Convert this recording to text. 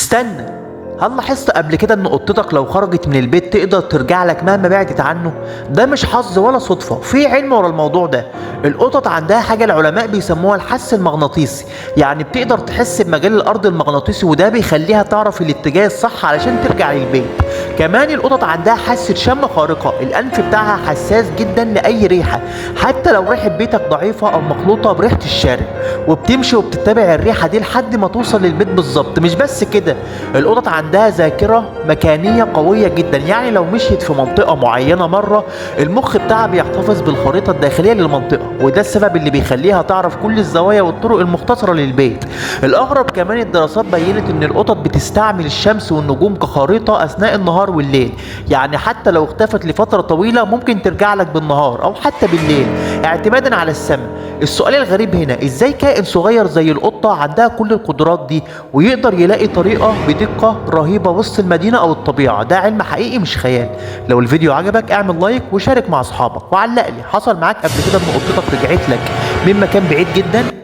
استنى، هل لاحظت قبل كده ان قطتك لو خرجت من البيت تقدر ترجع لك مهما بعدت عنه؟ ده مش حظ ولا صدفة، في علم ورا الموضوع ده. القطط عندها حاجة العلماء بيسموها الحس المغناطيسي، يعني بتقدر تحس بمجال الارض المغناطيسي، وده بيخليها تعرف الاتجاه الصح علشان ترجع للبيت. كمان القطط عندها حاسة شم خارقة، الانف بتاعها حساس جدا لأي ريحة، حتى لو ريحة بيتك ضعيفة او مخلوطة بريحة الشارع، وبتمشي وبتتبع الريحة دي لحد ما توصل للبيت بالظبط. مش بس كده، القطط عندها ذاكرة مكانية قوية جدا، يعني لو مشيت في منطقة معينة مرة المخ بتاعها بيحتفظ بالخريطة الداخلية للمنطقة، وده السبب اللي بيخليها تعرف كل الزوايا والطرق المختصرة للبيت. الأغرب كمان، الدراسات بينت إن القطط بتستعمل الشمس والنجوم كخريطة أثناء النهار والليل، يعني حتى لو اختفت لفترة طويلة ممكن ترجع لك بالنهار أو حتى بالليل اعتمادا على السمع. السؤال الغريب هنا، ازاي كائن صغير زي القطة عندها كل القدرات دي ويقدر يلاقي طريقة بدقة رهيبة وسط المدينة او الطبيعة؟ ده علم حقيقي مش خيال. لو الفيديو عجبك اعمل لايك وشارك مع اصحابك، وعلق لي حصل معاك قبل كده ان قطتك رجعت لك من مكان بعيد جدا؟